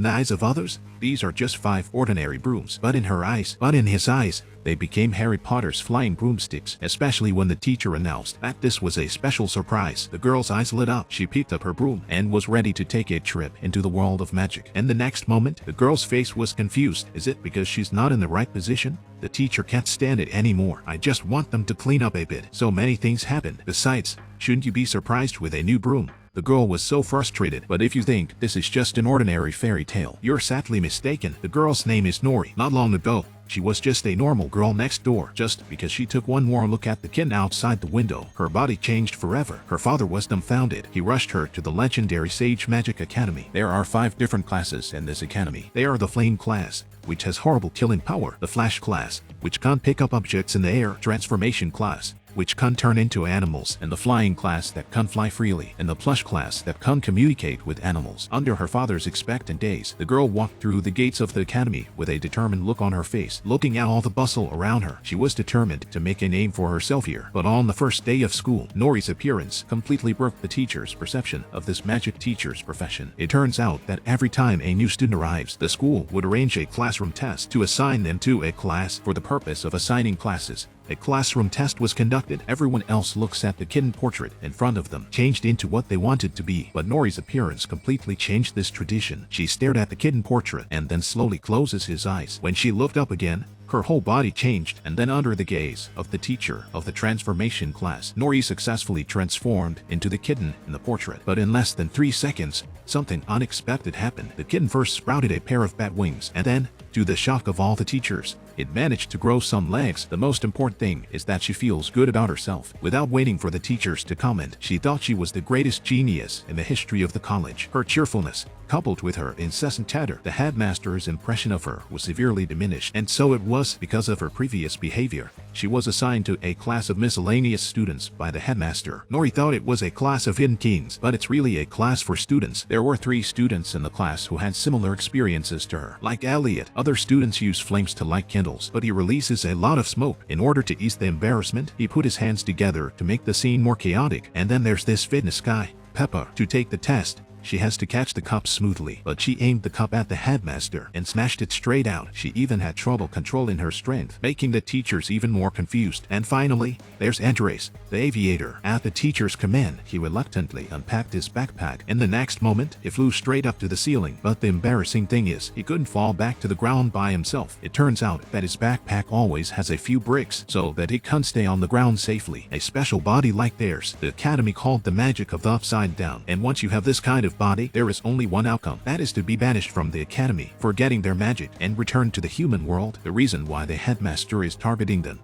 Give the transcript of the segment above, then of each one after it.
the eyes of others, these are just 5 ordinary brooms. But in his eyes, they became Harry Potter's flying broomsticks, especially when the teacher announced that this was a special surprise. The girl's eyes lit up. She picked up her broom and was ready to take a trip into the world of magic. And the next moment, the girl's face was confused. Is it because she's not in the right position? The teacher can't stand it anymore. I just want them to clean up a bit. So many things happened. Besides, shouldn't you be surprised with a new broom? The girl was so frustrated. But if you think this is just an ordinary fairy tale, you're sadly mistaken. The girl's name is Nori. Not long ago, she was just a normal girl next door. Just because she took one more look at the kitten outside the window, her body changed forever. Her father was dumbfounded. He rushed her to the legendary Sage Magic Academy. There are 5 different classes in this academy. They are the Flame class, which has horrible killing power, the Flash class, which can't pick up objects in the air, Transformation class, which can turn into animals, and the Flying class that can fly freely, and the Plush class that can communicate with animals. Under her father's expectant gaze, the girl walked through the gates of the academy with a determined look on her face. Looking at all the bustle around her, she was determined to make a name for herself here. But on the first day of school, Nori's appearance completely broke the teacher's perception of this magic teacher's profession. It turns out that every time a new student arrives, the school would arrange a classroom test to assign them to a class. For the purpose of assigning classes, a classroom test was conducted. Everyone else looks at the kitten portrait in front of them, changed into what they wanted to be. But Nori's appearance completely changed this tradition. She stared at the kitten portrait and then slowly closes his eyes. When she looked up again, her whole body changed, and then under the gaze of the teacher of the transformation class, Nori successfully transformed into the kitten in the portrait. But in less than 3 seconds, something unexpected happened. The kitten first sprouted a pair of bat wings, and then, to the shock of all the teachers, it managed to grow some legs. The most important thing is that she feels good about herself. Without waiting for the teachers to comment, she thought she was the greatest genius in the history of the college. Her cheerfulness, coupled with her incessant chatter, the headmaster's impression of her was severely diminished. And so it was because of her previous behavior. She was assigned to a class of miscellaneous students by the headmaster. Nori thought it was a class of hidden teens, but it's really a class for students. There were 3 students in the class who had similar experiences to her. Like Elliot, other students use flames to light candles, but he releases a lot of smoke. In order to ease the embarrassment, he put his hands together to make the scene more chaotic. And then there's this fitness guy, Peppa. To take the test, she has to catch the cup smoothly, but she aimed the cup at the headmaster and smashed it straight out. She even had trouble controlling her strength, making the teachers even more confused. And finally, there's Andres, the aviator. At the teacher's command, he reluctantly unpacked his backpack. In the next moment, he flew straight up to the ceiling. But the embarrassing thing is, he couldn't fall back to the ground by himself. It turns out that his backpack always has a few bricks, so that he can't stay on the ground safely. A special body like theirs, the academy called the magic of the upside down. And once you have this kind of body, there is only one outcome. That is to be banished from the academy, forgetting their magic, and return to the human world. The reason why the headmaster is targeting them,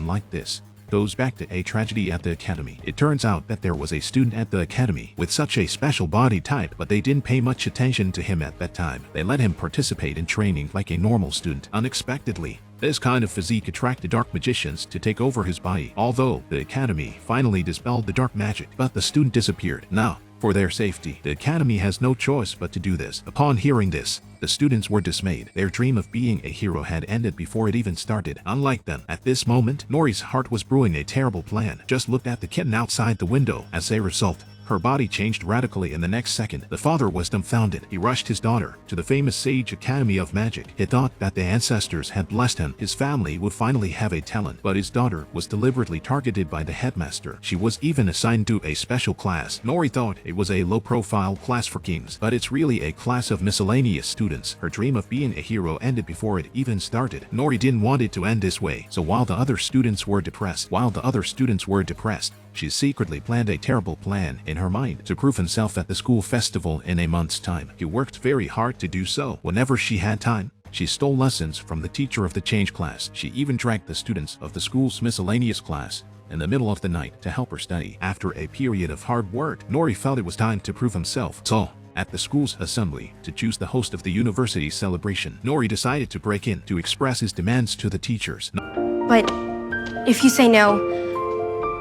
like this, goes back to a tragedy at the academy. It turns out that there was a student at the academy with such a special body type, but they didn't pay much attention to him at that time. They let him participate in training like a normal student. Unexpectedly, this kind of physique attracted dark magicians to take over his body. Although the academy finally dispelled the dark magic, but the student disappeared. Now, for their safety, the academy has no choice but to do this. Upon hearing this, the students were dismayed. Their dream of being a hero had ended before it even started. Unlike them, at this moment, Nori's heart was brewing a terrible plan. Just looked at the kitten outside the window. As a result, her body changed radically in the next second. The father was dumbfounded. He rushed his daughter to the famous Sage Academy of Magic. He thought that the ancestors had blessed him. His family would finally have a talent. But his daughter was deliberately targeted by the headmaster. She was even assigned to a special class. Nori thought it was a low-profile class for kings, but it's really a class of miscellaneous students. Her dream of being a hero ended before it even started. Nori didn't want it to end this way, so while the other students were depressed, she secretly planned a terrible plan in her mind to prove himself at the school festival in a month's time. He worked very hard to do so. Whenever she had time, she stole lessons from the teacher of the change class. She even dragged the students of the school's miscellaneous class in the middle of the night to help her study. After a period of hard work, Nori felt it was time to prove himself. So, at the school's assembly, to choose the host of the university celebration, Nori decided to break in to express his demands to the teachers. But if you say no,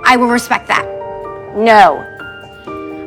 I will respect that. No.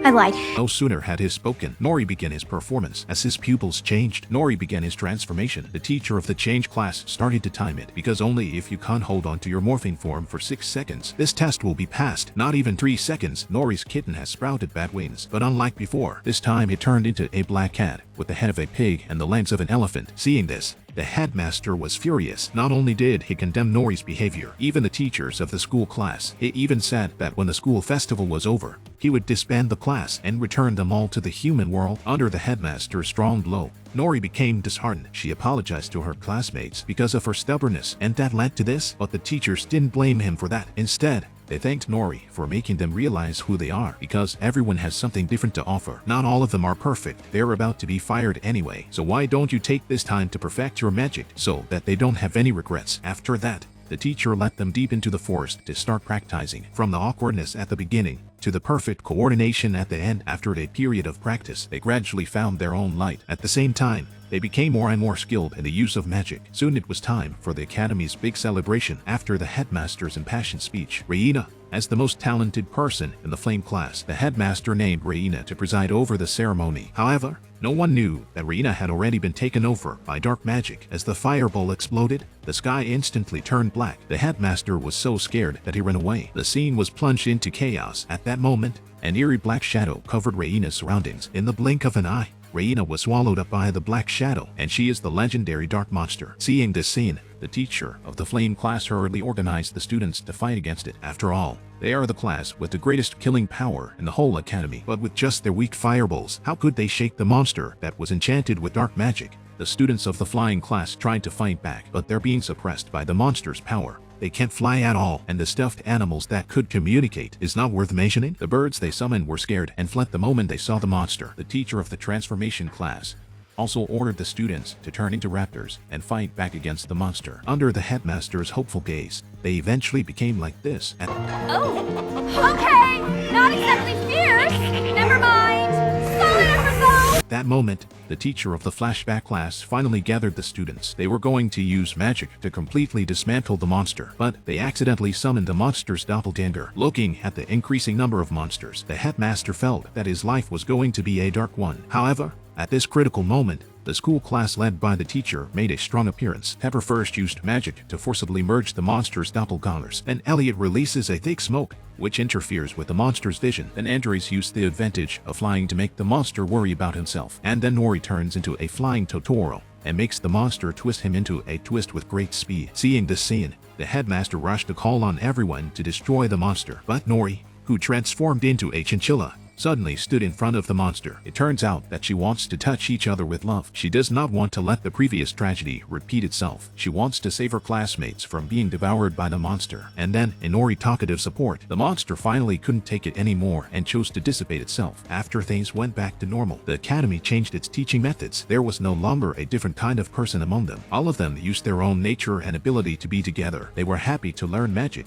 I lied. No sooner had he spoken, Nori began his performance. As his pupils changed, Nori began his transformation. The teacher of the change class started to time it, because only if you can't hold on to your morphing form for 6 seconds, this test will be passed. Not even 3 seconds, Nori's kitten has sprouted bat wings, but unlike before, this time it turned into a black cat, with the head of a pig and the legs of an elephant. Seeing this, the headmaster was furious. Not only did he condemn Nori's behavior, even the teachers of the school class. He even said that when the school festival was over, he would disband the class and return them all to the human world. Under the headmaster's strong blow, Nori became disheartened. She apologized to her classmates because of her stubbornness, and that led to this, but the teachers didn't blame him for that. Instead, they thanked Nori for making them realize who they are, because everyone has something different to offer. Not all of them are perfect. They're about to be fired anyway, so why don't you take this time to perfect your magic so that they don't have any regrets? After that, the teacher led them deep into the forest to start practicing. From the awkwardness at the beginning to the perfect coordination at the end, after a period of practice, they gradually found their own light. At the same time, they became more and more skilled in the use of magic. Soon it was time for the academy's big celebration. After the headmaster's impassioned speech, Reina, as the most talented person in the flame class, the headmaster named Reina to preside over the ceremony. However, no one knew that Reina had already been taken over by dark magic. As the fireball exploded, the sky instantly turned black. The headmaster was so scared that he ran away. The scene was plunged into chaos. At that moment, an eerie black shadow covered Reina's surroundings. In the blink of an eye, Reina was swallowed up by the black shadow, and she is the legendary dark monster. Seeing this scene, the teacher of the flame class hurriedly organized the students to fight against it. After all, they are the class with the greatest killing power in the whole academy. But with just their weak fireballs, how could they shake the monster that was enchanted with dark magic? The students of the flying class tried to fight back, but they're being suppressed by the monster's power. They can't fly at all, and the stuffed animals that could communicate is not worth mentioning. The birds they summoned were scared and fled the moment they saw the monster. The teacher of the transformation class also ordered the students to turn into raptors and fight back against the monster. Under the headmaster's hopeful gaze, they eventually became like this. Oh, okay. Not exactly fierce. Never mind. Solid effort though. At that moment, the teacher of the flashback class finally gathered the students. They were going to use magic to completely dismantle the monster, but they accidentally summoned the monster's doppelganger. Looking at the increasing number of monsters, the headmaster felt that his life was going to be a dark one. However, at this critical moment, the school class led by the teacher made a strong appearance. Pepper first used magic to forcibly merge the monster's doppelgangers. Then Elliot releases a thick smoke, which interferes with the monster's vision. Then Andres used the advantage of flying to make the monster worry about himself. And then Nori turns into a flying Totoro and makes the monster twist him into a twist with great speed. Seeing this scene, the headmaster rushed to call on everyone to destroy the monster. But Nori, who transformed into a chinchilla, suddenly stood in front of the monster. It turns out that she wants to touch each other with love. She does not want to let the previous tragedy repeat itself. She wants to save her classmates from being devoured by the monster. And then, in Nori talkative support, the monster finally couldn't take it anymore and chose to dissipate itself. After things went back to normal, the academy changed its teaching methods. There was no longer a different kind of person among them. All of them used their own nature and ability to be together. They were happy to learn magic